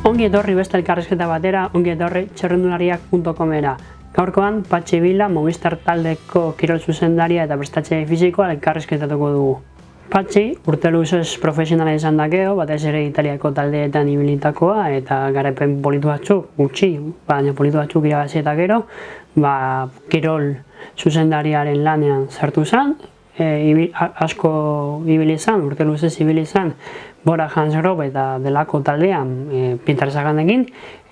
Ongi etorri beste elkarrizketa batera, ongi etorri txerrendulariak.comera. Gaurkoan, Patxi Vila, Movistar taldeko kirol zuzendaria eta prestatzaile fisikoa elkarrizketatuko dugu. Patxi, urte luzez profesionala izan dakeo, batez ere Italiako taldeetan ibilitakoa eta garaipen politu batzuk, gutxi, baina politu batzuk irabazi eta gero, kirol zuzendariaren lanean sartu zen, asko ibili izan, urte luzez ibili izan, Bora Hansgrohe eta delako taldean Pintar Sagandekin,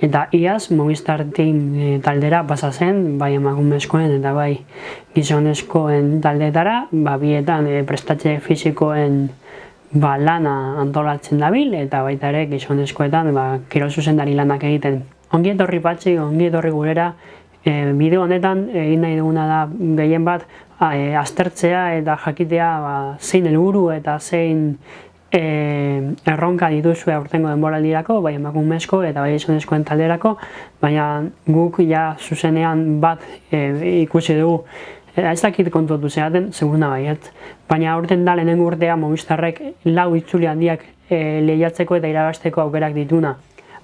eta iaz Movistar Team taldera pasa zen, bai emakumezkoen eta bai gizonezkoen taldeetara, bietan prestatzaile fisikoen lana antolatzen dabil, eta baita ere gizonezkoetan kirol zuzendari lanak egiten. Ongi etorri Patxi, ongi etorri gurera. Bideo honetan egin nahi duguna da gehien bat aztertzea eta jakitea zein helburu eta zein erronka dituzue aurtengo denboraldirako, bai emakumezko eta bai gizonezkoen talderako, baina guk ja zuzenean bat ikusi dugu. Ez dakit kontuatu zeaten, seguruna baiet. Baina aurten da lehenengo urtea Movistarrek 4 itzuli handiak lehiatzeko eta irabazteko aukerak dituna.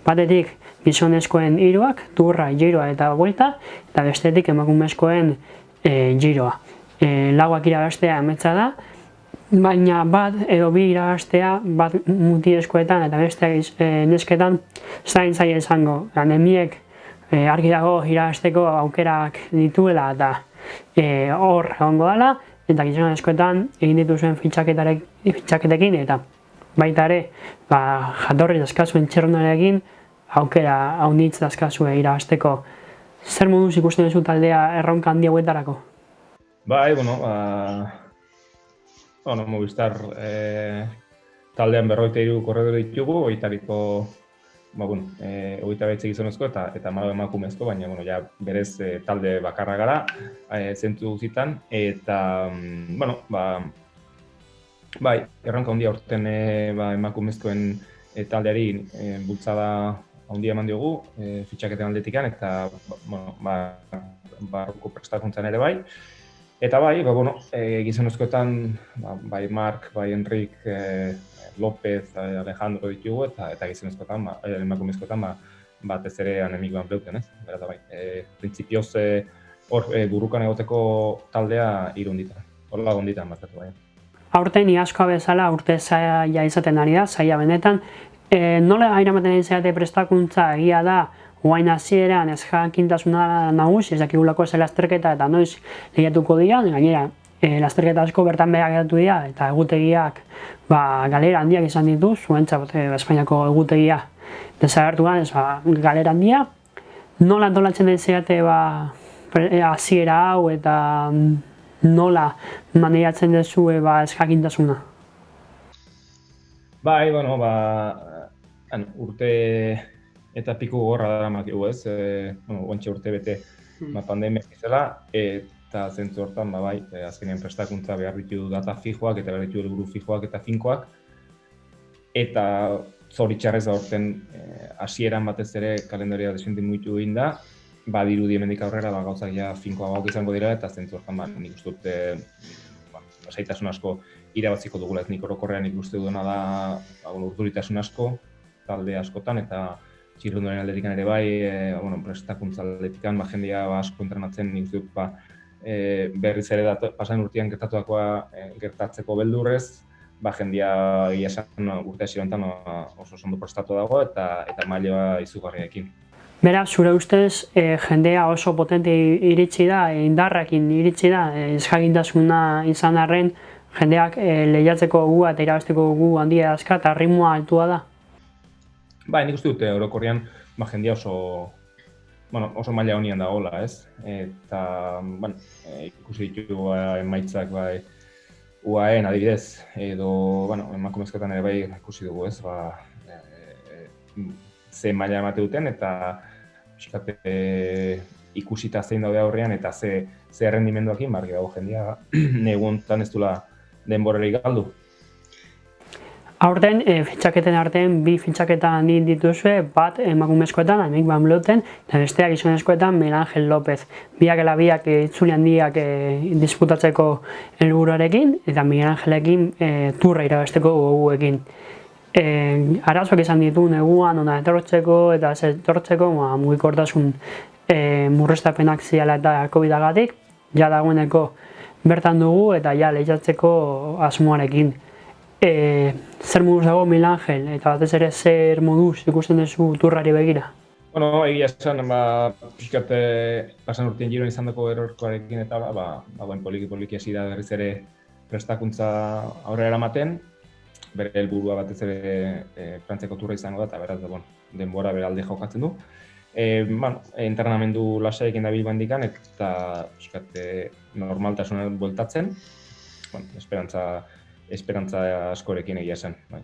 Batetik gizonezkoen hiruak, Tourra, Giroa eta Vuelta, eta bestetik emakumezkoen Giroa. 4 irabaztea ametsa da, baina bat edo 2 irabaztea, bat mutilezkoetan eta beste nesketan zain zaila izango. Nemiek argi dago irabazteko aukerak dituela eta hor egongo dela, eta gizonezkoetan egin dituzuen fitxaketekin eta baita ere jatorri dazkazuen txerrendarekin aukera haunitz dazkazue irabazteko. Zer moduz ikusten duzu taldea erronka handi hauetarako? Bai, Movistar taldean 43 korredore ditugu, oitariko 29 gizonezko eta 14 emakumezko, baina ja berez talde bakarra gara zentzu guztietan, eta bai, erronka handia aurten emakumezkoen taldeari bultzada handia eman diogu fitxaketen aldetikan, eta barruko prestakuntzan ere bai. Eta bai, gizonezkoetan bai Mark, bai Enrik, López, Alejandro ditugu, eta gizonezkoetan, emakumezkoetan batez ere Annemiek van Vleuten, ez? Beraz da bai, printzipioz hor burrukan egoteko taldea irunditan, horrela gonditan markatu bai. Aurten iazkoa bezala urte zaila izaten ari da, zaila benetan. Nola airamaten egin prestakuntza egia da, guain hasieran ez jakintasuna nagusi, ez dakigulako ez lasterketa eta noiz lehiatuko dira, gainera lasterketa asko bertan behar geratu dira eta egutegiak galera handiak izan ditu, zuentzat Espainiako egutegia desagertu ganez, galera handia. Nola antolatzen den zeate hasiera hau eta nola maneiatzen dezue ez jakintasuna? Bai, urte eta piko gorra daramakigu, ez? Ontxe urte bete pandemia izela, eta zentzu hortan, azkenean prestakuntza behar ditu data fijoak eta behar ditu helburu fijoak eta finkoak. Eta zoritxarrez aurten hasieran batez ere kalendaria desente muitu egin da, badirudi hemendik aurrera gauzak ja finkoagoak izango dira, eta zentzu hortan nik uste dut lasaitasun asko irabaziko dugula, nik orokorrean ikuste duena da urduritasun asko, talde askotan, eta txirrendularen aldetikan ere bai, prestakuntza aldetikan, jendea asko entrenatzen nik uste dut berriz ere pasan urtean gertatuakoa gertatzeko beldurrez, jendea egia esan urte hasi honetan oso ondo prestatu dago eta mailoa izugarriarekin. Beraz, zure ustez, jendea oso potente iritsi da, indarrakin iritsi da, ez jakintasuna izan arren, jendeak lehiatzeko gugua eta irabazteko gugu handia dazka eta ritmoa altua da? Bai, nik uste dute orokorrean jendea oso maila honian dagoela, ez? Eta, ikusi ditugu emaitzak UAEn adibidez, edo, emakumezkoetan ere bai ikusi dugu, ez? Ze maila emate duten eta ikusita zein daude aurrean eta ze errendimenduakin barri dago jendea negu honetan ez duela denborarik galdu. Aurten, fitxaketen artean 2 fitxaketa handi dituzue, bat emakumezkoetan, Annemiek van Vleuten, eta besteak gizonezkoetan Miguel Ángel López. Biak itzuli handiak disputatzeko helburuarekin, eta Miguel Ángelekin Tourra irabazteko goguekin. Arazoak izan ditu neguan ona etortzeko eta ez etortzeko mugikortasun murriztapenak ziala eta COVID-agatik, ja dagoeneko bertan dugu eta ja lehiatzeko asmoarekin. Zer moduz dago Milangel eta batez ere zer moduz ikusten duzu turrari begira? Bueno, egia esan, pixkat pasan urtien giroan izandako erorkoarekin eta poliki hasi da berriz ere prestakuntza aurrera eramaten, bere helburua batez ere Frantziako turra izango da, eta beraz, denbora bere alde jokatzen du. Entrenamendu lasaiekin dabil bandikan eta pixkat normaltasunen bueltatzen, esperantza askorekin egia esan. Bai.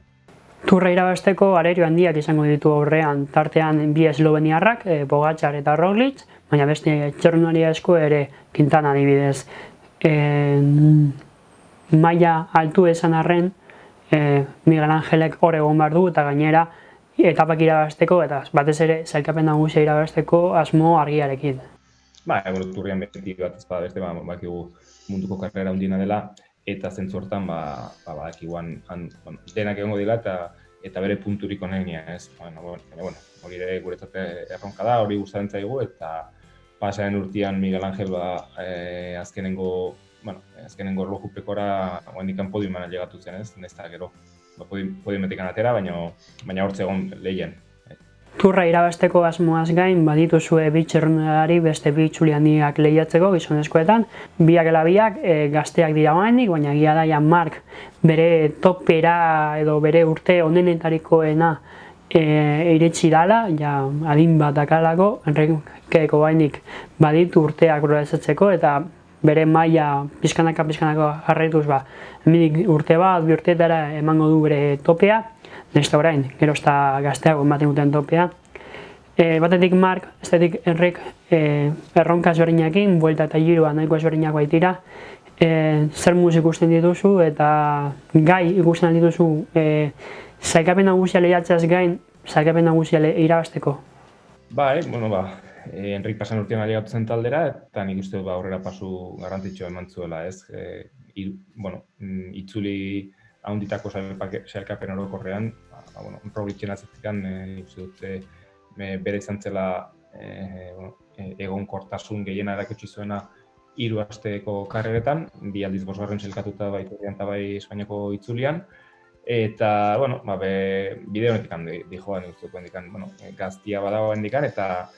Turra irabazteko arerio handiak izango ditu aurrean, tartean bi esloveniarrak, Pogačar eta Roglic, baina beste txirrindulari asko ere Quintana adibidez. Maila altu esan arren, Miguel Angelek hor egon behar du eta gainera etapak irabazteko eta batez ere sailkapen nagusia irabazteko asmo argiarekin. Turrian beti bat ez beste, bakigu munduko karrera handiena dela, eta zentzu hortan, denak egongo dira eta bere punturik onenia, ez? Hori ere guretzat erronka da, hori gustatzen zaigu, eta pasaren urtean Miguel Angel azkenengo erlojupekora oendikan podiuman ailegatu zen, ez? Nesta gero podiumetik atera, baina hortze egon lehien. Turra irabazteko asmoaz gain, badituzue bi txirrindulari beste bi itzuli handiak lehiatzeko gizonezkoetan. Biak gazteak dira oraindik, baina egia da Mark bere topera edo bere urte onenetarikoena iritsi dala, adin bat dakalako, Enrikek oraindik baditu urteak progresatzeko eta bere maila pixkanaka jarraituz hemendik urte bat, bi urteetara emango du bere topea. Nesta orain, gero ez da gazteago ematen duten topea. Batetik Mark, bestetik Enrik erronka ezberdinekin, buelta eta giroa nahiko ezberdinak baitira. Zer moduz ikusten dituzu eta gai ikusten dituzu sailkapen nagusia lehiatzeaz gain, sailkapen nagusia irabazteko? Enrik pasan urtean ailegatu zen taldera eta nik uste dut aurrera pasu garrantzitsua eman zuela, ez? Itzuli haunditako sailkapen orokorrean, Roglicen atzetikan uste dut bere izan zela egonkortasun gehiena erakutsi zuena 3 asteko karreretan, 2 aldiz 5. sailkatuta bai Turrian eta bai Espainiako itzulian, eta, bide honetik dijoan uste dut gaztia badago hendikan eta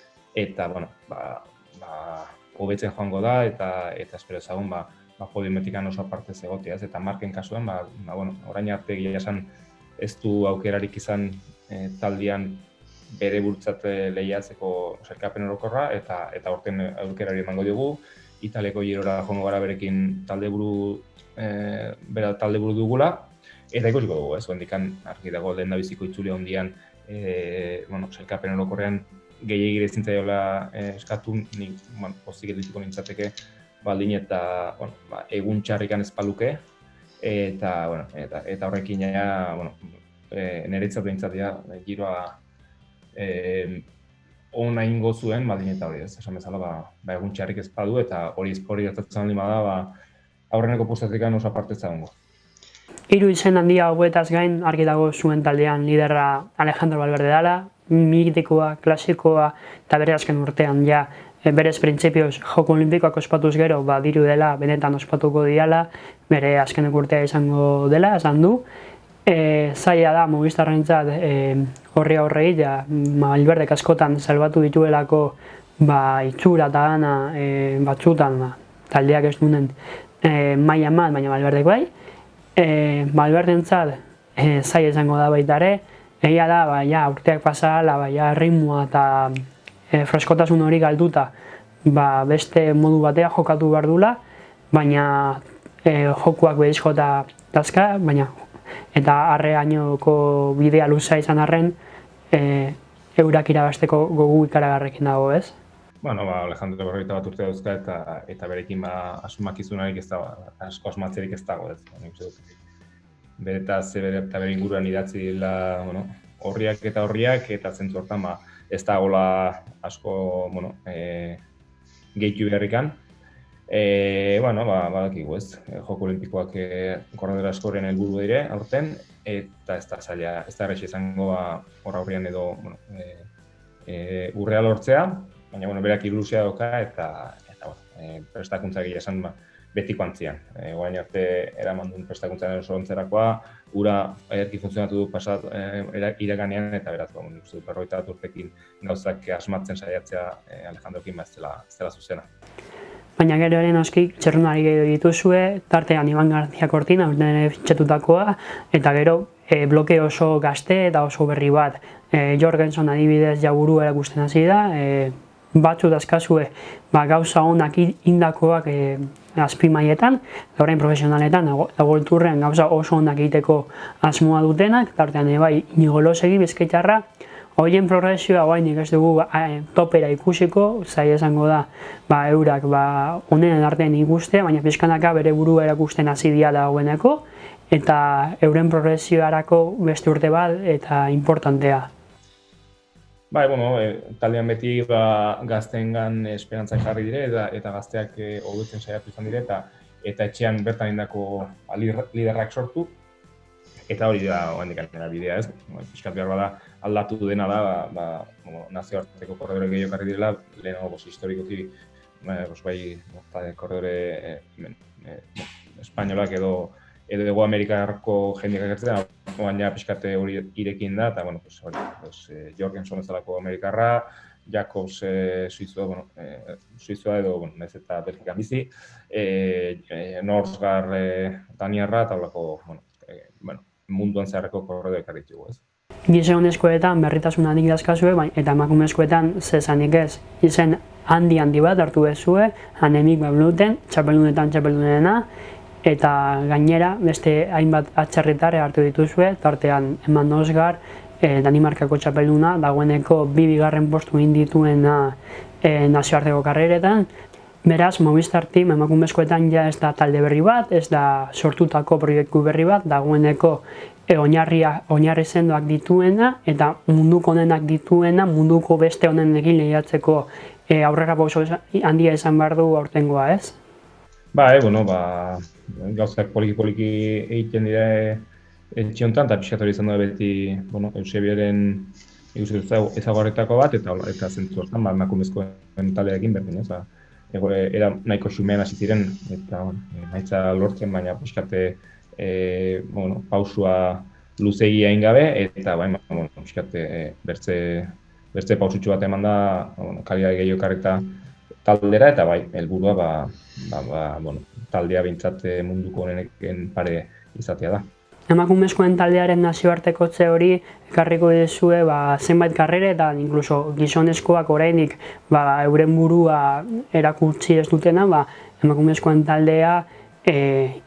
hobetzen joango da eta espero ezagun podiumetikan oso aparte egotea, eta Marken kasuan, orain arte egia esan ez du aukerarik izan taldean bere bultzat lehiatzeko sailkapen orokorra eta aurten aukerari emango diogu. Italiako girora joango gara berekin taldeburu dugula, eta ikusiko dugu, ez? Hendikan argi dago lehendabiziko itzuli handian sailkapen orokorrean gehiagire ezin zaiola eskatu, nik pozik edituko nintzateke baldin eta egun txarrikan ez paluke, eta horrekin niretzat behintzatea giroa ona ingo zuen, baldin eta hori ez, esan bezala egun txarrik ez padu, eta hori gertatzen aldin bada, aurreneko postatikan oso aparte ez dagoengo. 3 izen handia hauetaz gain argi dago zuen taldean liderra Alejandro Valverde dela, mitikoa, klasikoa eta bere azken urtean berez printzipioz joko olimpikoak ospatuz gero diru dela, benetan ospatuko diala, bere azkenek urtea izango dela, esan du. Zaila da Movistarrentzat horri Valverdek askotan salbatu dituelako itxura eta gana batzutan taldeak ez duen maila eman, baina Valverdek bai. Valverdentzat zaila izango da baita ere, egia da urteak pasala, ritmoa eta freskotasun hori galduta beste modu batea jokatu behar dula, baina jokuak behiz jota dazka, eta arreainoko bidea luza izan arren eurak irabazteko gogu ikaragarrekin dago, ez? Alejandro berrogeita bat urte dauzka eta berekin asumakizunarik ez dago, asko asmatzerik ez dago, ez? Beretaz eta bere inguruan idatzi dela horriak eta zentzu hortan ez dagoela asko gehitu beharrikan. Bueno, badakigu ez, Joko Olimpikoak korredora askoren helburu dire aurten, eta ez da zaila, ez da errez izango hor aurrian edo urrea lortzea, baina berak ilusia dauka eta prestakuntza gila esan betiko antzian. Guain arte eraman duen prestakuntzaren oso ontzerakoa, ura ederki funtzionatu du pasat iraganean eta beraz, uste du 41 urtekin gauzak asmatzen saiatzea Alejandrokin ez dela zuzena. Baina gero ere noski txerrundari gehiago dituzue, tartean Iban García Cortina, ere fitxatutakoa, eta gero bloke oso gazte eta oso berri bat. Jorgenson adibidez jaburu erakusten hasi da, batzu dazkazue gauza honak indakoak azpimaietan, orain profesionaletan, Golturrean gauza oso honak egiteko asmoa dutenak, tartean bai Inigo Elosegi bizkaitarra, horien progresioa guainik ez dugu topera ikusiko, zai esango da eurak honenen artean ikustea, baina pixkanaka bere burua erakusten hasi dira dagoeneko, eta euren progresioarako beste urte bat eta importantea. Taldean beti gazteengan esperantzak jarri dire eta gazteak hobetzen saiatu izan dire eta etxean bertan indako liderrak sortu. Eta hori da oraindik bidea, ez? Pixkat behar bada aldatu dena da, nazioarteko korredore gehiago karri direla, lehenago historikoki korredore espainolak edo Hego Amerikarko jendeak agertzen, baina pixkat hori irekin da, eta Jorgenson ezalako Amerikarra, Jacobs Suizoa edo naiz eta Belgikan bizi, Norsgaard Daniarra eta horrelako munduan zeharreko korredore karri ditugu, ez? Gizonezkoetan berritasunatik dazkazue, eta emakumezkoetan zezanik ez. Izen handi bat hartu bezue, Annemiek van Vleuten, txapeldunetan txapeldunena, eta gainera beste hainbat atxarritar hartu dituzue, tartean Emma Norsgaard, Danimarkako txapelduna, dagoeneko 2 bigarren postu indituena nazioarteko karreretan. Beraz, Movistar Team emakumezkoetan ja ez da talde berri bat, ez da sortutako proiektu berri bat, dagoeneko oinarri sendoak dituena eta munduko onenak dituena, munduko beste onenekin lehiatzeko aurrera pauso handia izan behar du aurtengoa, ez? Gauzak poliki egiten dira etxe honetan, eta pixkat hori izan da beti Eusebiaren ezagarretako bat, eta zentzu hortan emakumezkoen taldeekin berdin, ez? Era nahiko xumean hasi ziren, eta maitza lortzen, baina pixkate pausua luzegia egin gabe, eta pixkate bertze pausutxu bat eman da kalidade gehiago karreta taldera, eta helburua taldea behintzat munduko honenen pare izatea da. Emakumezkoen taldearen nazioartekotze hori ekarriko dizue zenbait karrere eta inkluso gizonezkoak oraindik euren burua erakutsi ez dutena, emakumezkoen taldea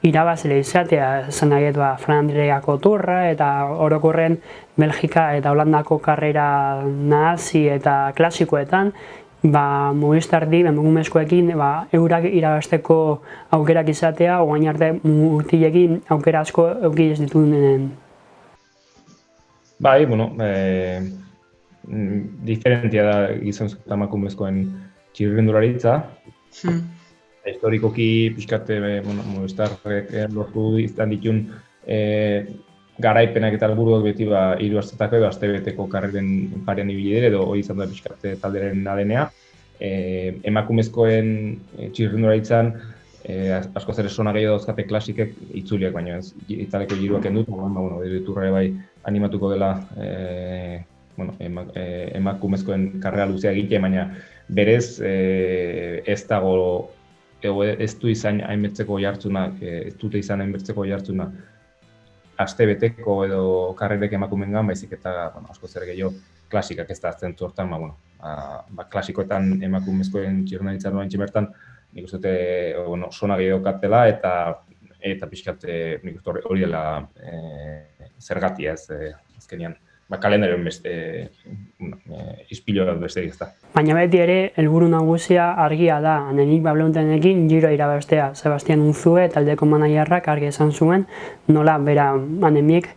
irabazle izatea, esan nahiet Fran Andreako Tourra eta orokorren Belgika eta Holandako karrera nahasi eta klasikoetan, Movistar Team emakumezkoekin eurak irabazteko aukerak izatea, orain arte mutilekin aukera asko eduki ez dituen. Diferentia da gizonezko eta emakumezkoen txirrindularitza. Historikoki pixkate Movistarrek lortu izan ditun garaipenak eta helburuak beti 3 astetako edo astebeteko karreren parean ibili dire, edo hori izan da pixkate taldearen adenea. Emakumezkoen txirrindularitzan askoz ere sona gehiago dauzkate klasikek itzuliak, baina ez italeko giroak endut, Iturra bai animatuko dela emakumezkoen karrera luzea egitea, baina berez ez dago ez du izan hainbetzeko jartzuna, ez dute izan hainbetzeko jartzuna astebeteko edo karrerek emakumengan, baizik eta askoz ere gehiago klasikak ez da zentzu hortan, klasikoetan emakumezkoen txirrindularitzan oraintxe bertan, nik uste dute sona gehiago katela eta pixkat nik uste hori dela zergatia ez azkenean. Kalendarioen beste ispiloa beste ez da. Baina beti ere, helburu nagusia argia da, Annemiek van Vleutenekin Giro irabaztea. Sebastian Unzue, taldeko managerrak argi esan zuen, nola bera Annemiek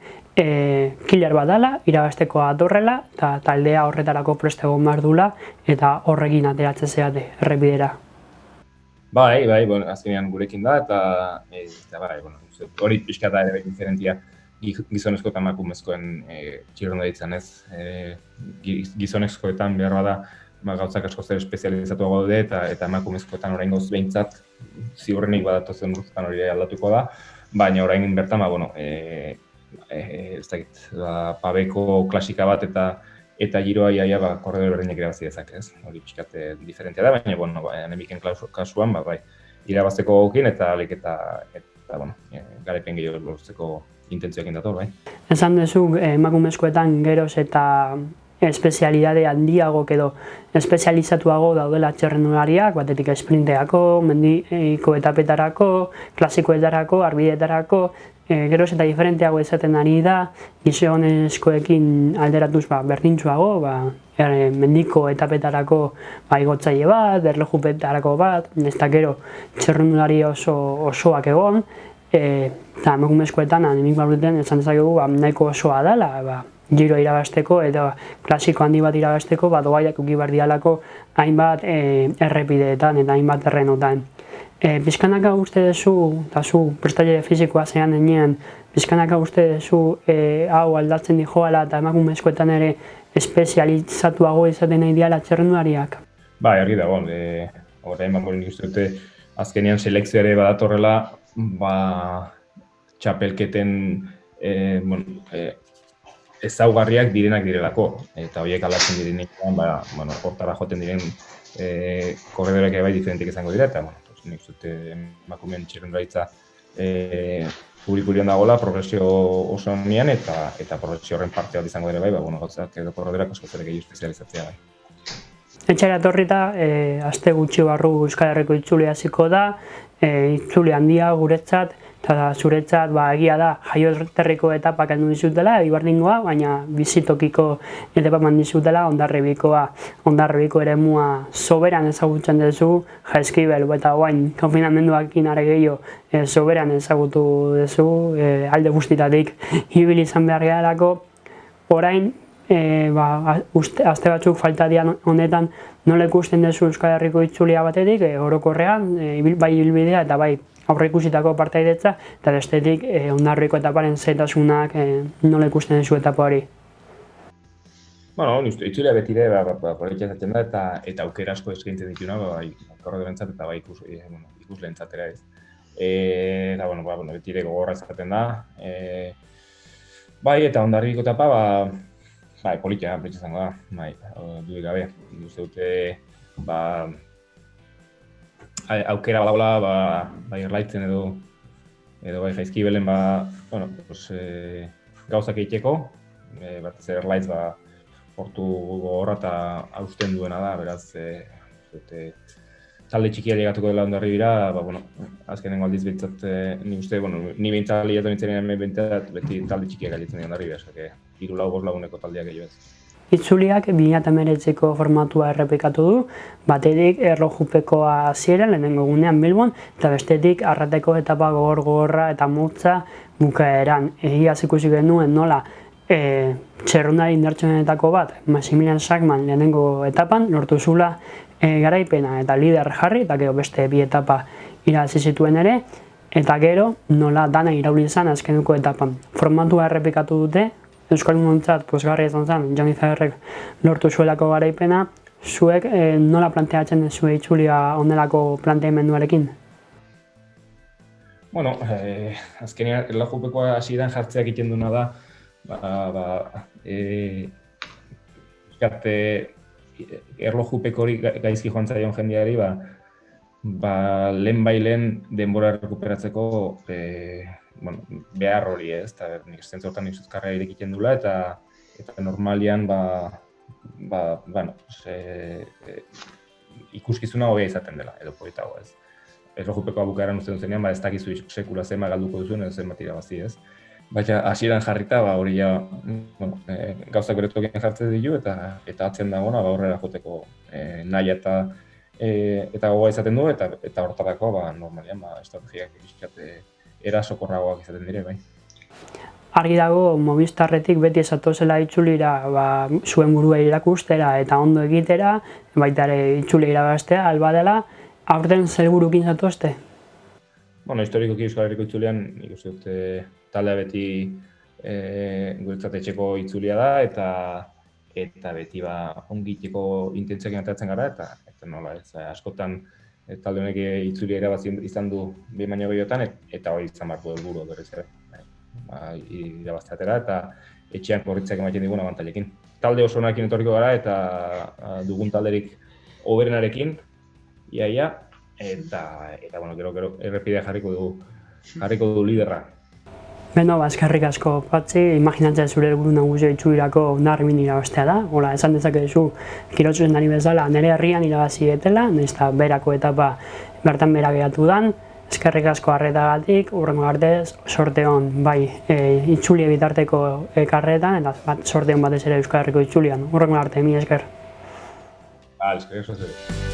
killer bat dela, irabazteko atorrela, eta taldea horretarako prest egon behar dula, eta horrekin ateratzen zeate errepidera. Bai, bueno, azkenean gurekin da, eta bai, bueno, hori pixka da ere diferentia gizonezko eta emakumezkoen txirronda ditzen, ez? Gizonezkoetan behar bada, gauzak asko zer espezializatuago daude, eta emakumezkoetan oraingoz behintzat ziurrenik badatozen urtetan hori aldatuko da, baina orain bertan, bueno, ez dakit, pabeko klasika bat eta giroa iaia korredor berdinak irabazi dezake, ez? Hori pixkat diferentia da, baina, bueno, anemiken kasuan, bai, irabazteko gokin eta alik eta bueno, garaipen gehiago lortzeko intentzioekin dator, bai. Esan duzu, emakumezkoetan geroz eta espezialidade handiago edo espezializatuago daudela txirrendulariak, batetik esprinteako, mendiko etapetarako, klasikoetarako, arbidetarako, geroz eta diferenteago izaten ari da, gizonezkoekin alderatuz berdintsuago, mendiko etapetarako igotzaile bat, erlojupetarako bat, ez da gero txirrendulari osoak egon, eta emakumezkoetan anemik barruten esan dezakegu nahiko osoa dela, giro irabazteko edo klasiko handi bat irabazteko dogaiak uki behar dialako hainbat errepideetan eta hainbat terrenotan. Pizkanaka uste duzu, eta zu prestaile fisikoa zean denean, pizkanaka uste duzu hau aldatzen dijoala eta emakumezkoetan ere espezializatuago izaten nahi diala txirrendulariak? Bai, argi dago, orain nik uste dute azkenean selekzioa ere badatorrela, txapelketen ezaugarriak direnak direlako, eta horiek aldatzen direnik, hortara joten diren korredoreak bai diferentik izango dira, eta nik zute emakumeen txirrendularitza publikurion dagoela, progresio oso nian, eta progresio horren parte bat izango dira bai, gauzak edo korredoreak asko zerek gehiago espezializatzea bai. Etxera etorrita, aste gutxi barru Euskal Herriko itzuli hasiko da, itzuli handia guretzat, eta zuretzat egia da jaioterriko etapak heldu dizutela, ibardingoa, baina bizitokiko etapa eman dizutela, Hondarribiko eremua soberan ezagutzen duzu, Jaizkibel eta orain konfinamenduarekin are gehiago soberan ezagutu duzu, alde guztietatik ibili izan behar garelako, orain aste batzuk falta dian honetan nola ikusten duzu Euskal Herriko itzulia batetik, orokorrean, bai ibilbidea eta bai aurreikusitako partaidetza, eta bestetik Hondarribiko etaparen zailtasunak nola ikusten duzu etapa hori? Bueno, itzulia betire proiektatzen da eta aukera asko eskaintzen dituna, korredorentzat eta bai ikusleentzat ere ez. Eta, betire gogorra izaten da. Bai, eta Hondarribiko etapa, politia izango da, dudik gabe. Uste dute, aukera badaula, erlaitzen edo bai Jaizkibelen, gauzak egiteko, batez erlaitz portu gogorra eta hausten duena da, beraz, talde txikia llegatuko dela Hondarribira, azkenengo aldiz bintzat, ni uste, ni bintzat liatu nintzen bintzat, beti talde txikia galitzen dira Hondarribira, esake, 3-4 laguneko taldeak gehiago ez. Itzuliak 2019ko formatua errepikatu du, batetik erlojupekoa hasieran lehenengo egunean Bilbon, eta bestetik arrateko etapa gogorra eta motza bukaeran. Egiaz ikusi genuen nola txerrundari indartsuenetako bat, Maximilian Schachmann lehenengo etapan, lortu zula garaipena eta lider jarri, eta gero beste bi etapa irabazi zituen ere, eta gero nola dana irauli izan azkenuko etapan. Formatua errepikatu dute, Euskaldunontzat pozgarria izan zen, Jon Izagirrek lortu zuelako garaipena, zuek nola planteatzen duzu itzulia onelako planteamenduarekin? Bueno, azkenean erlojupekoa hasieran jartzea egiten duena da, erlojupeko hori gaizki joan zaion jendeari, lehen denbora rekuperatzeko behar hori ez, eta nik zentzortan izuzkarra irekiten dula, eta normalian ikuskizuna hobea izaten dela, edo politago ez. Erlojupekoa bukaeran uste duzenean, ez dakizu sekula zema galduko duzuen, edo zenbat irabazi ez. Baina hasieran jarrita, hori gauzak bere tokien jartzen ditu, eta atzen dagoena aurrera joteko nahi eta gogoa izaten du, eta hortarako normalian estrategiak erasokorragoak izaten dire, bai. Argi dago, Movistarretik beti esatozela itzulira zuen burua irakustera eta ondo egitera, baita ere itzulia irabaztea, alba dela, aurten zer helburukin zatozte? Bueno, historikoki Euskal Herriko itzulian, nik uste dut taldea beti guretzat etxeko itzulia da, eta beti ongiteko intentzioekin ateratzen gara, eta nola ez, askotan talde honek itzulia irabazi izan du behin baino gehiotan, eta hori izan barko helburu berriz ere. Irabazteatera eta etxean korritzak ematen digun abantailekin. Talde oso onarekin etorriko gara eta dugun talderik hoberenarekin, iaia, eta bueno, gero errepidea jarriko du liderra. Beno, eskerrik asko, Patxi, imaginatzea zure helburu nagusia itzulirako Hondarribian irabaztea da. Hola, esan dezakezu kirol zuzendari bezala nire herrian irabazi etela, nahiz eta berako etapa bertan bera geratu dan. Eskerrik asko arretagatik, hurrengo arte sorte on, bai, itzulie bitarteko karretan, eta sorte on batez ere Euskal Herriko itzulian. Hurrengo arte, mi esker. Eskerrik asko.